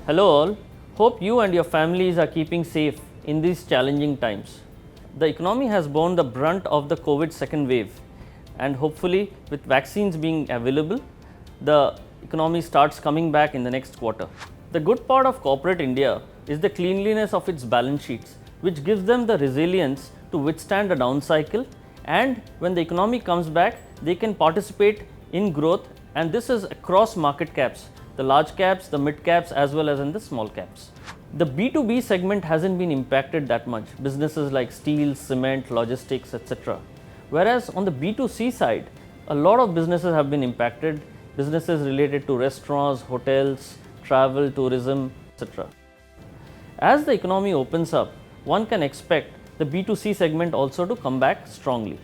Hello all, hope you and your families are keeping safe in these challenging times. The economy has borne the brunt of the COVID second wave, and hopefully with vaccines being available, the economy starts coming back in the next quarter. The good part of corporate India is the cleanliness of its balance sheets, which gives them the resilience to withstand a down cycle, and when the economy comes back, they can participate in growth, and this is across market caps, the large caps, the mid caps, as well as in the small caps. The B2B segment hasn't been impacted that much, businesses like steel, cement, logistics, etc. Whereas on the B2C side, a lot of businesses have been impacted, businesses related to restaurants, hotels, travel, tourism, etc. As the economy opens up, one can expect the B2C segment also to come back strongly.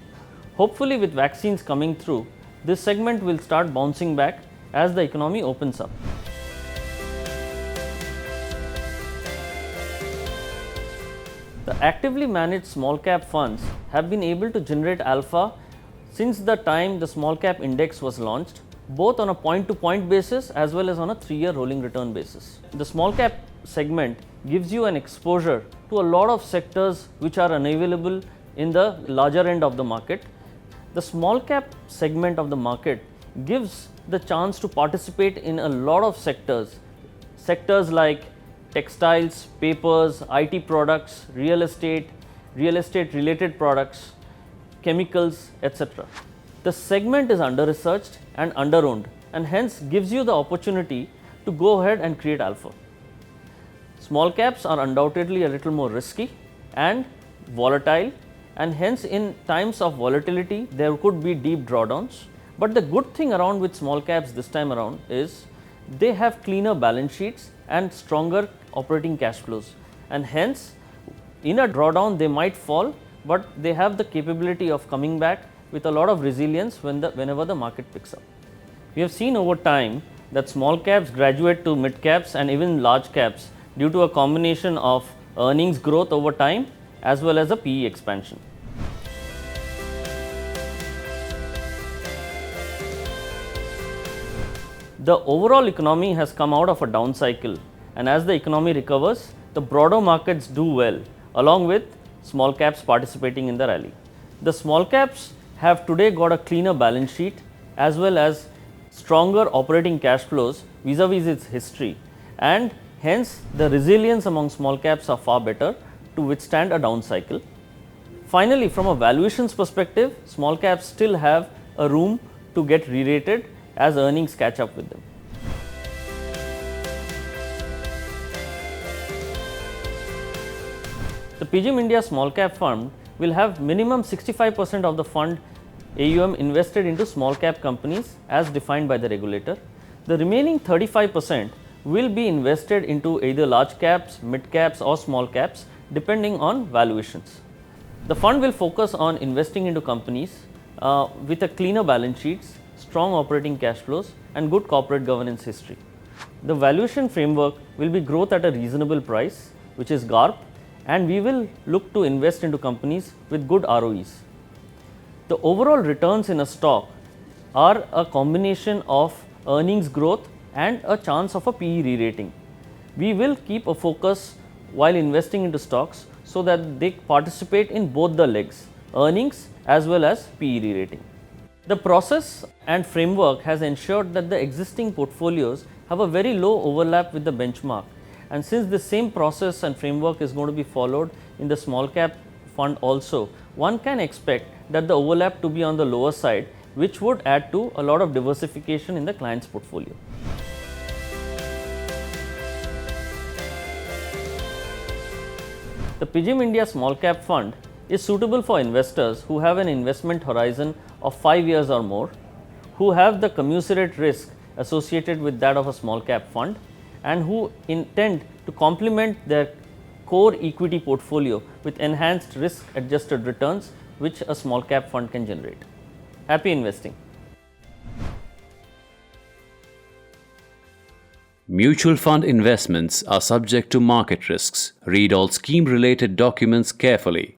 Hopefully, with vaccines coming through, this segment will start bouncing back as the economy opens up. The actively managed small cap funds have been able to generate alpha since the time the small cap index was launched, both on a point to point basis as well as on a 3-year rolling return basis. The small cap segment gives you an exposure to a lot of sectors which are unavailable in the larger end of the market. The small cap segment of the market gives the chance to participate in a lot of sectors like textiles, papers, IT products, real estate related products, chemicals, etc. The segment is under researched and under owned, and hence gives you the opportunity to go ahead and create alpha. Small caps are undoubtedly a little more risky and volatile, and hence in times of volatility there could be deep drawdowns. But the good thing around with small caps this time around is they have cleaner balance sheets and stronger operating cash flows, and hence in a drawdown they might fall, but they have the capability of coming back with a lot of resilience whenever the market picks up. We have seen over time that small caps graduate to mid caps and even large caps due to a combination of earnings growth over time as well as a PE expansion. The overall economy has come out of a down cycle, and as the economy recovers, the broader markets do well, along with small caps participating in the rally. The small caps have today got a cleaner balance sheet as well as stronger operating cash flows vis-a-vis its history, and hence the resilience among small caps are far better to withstand a down cycle. Finally, from a valuations perspective, small caps still have a room to get re-rated as earnings catch up with them. The PGIM India Small Cap Fund will have minimum 65% of the fund AUM invested into small cap companies as defined by the regulator. The remaining 35% will be invested into either large caps, mid caps or small caps depending on valuations. The fund will focus on investing into companies with a cleaner balance sheets, strong operating cash flows and good corporate governance history. The valuation framework will be growth at a reasonable price, which is GARP, and we will look to invest into companies with good ROEs. The overall returns in a stock are a combination of earnings growth and a chance of a PE re-rating. We will keep a focus while investing into stocks so that they participate in both the legs, earnings as well as PE re-rating. The process and framework has ensured that the existing portfolios have a very low overlap with the benchmark, and since the same process and framework is going to be followed in the small cap fund also, one can expect that the overlap to be on the lower side, which would add to a lot of diversification in the client's portfolio. The PGIM India Small Cap Fund is suitable for investors who have an investment horizon of 5 years or more, who have the commensurate risk associated with that of a small cap fund, and who intend to complement their core equity portfolio with enhanced risk adjusted returns which a small cap fund can generate. Happy investing. Mutual fund investments are subject to market risks. Read all scheme related documents carefully.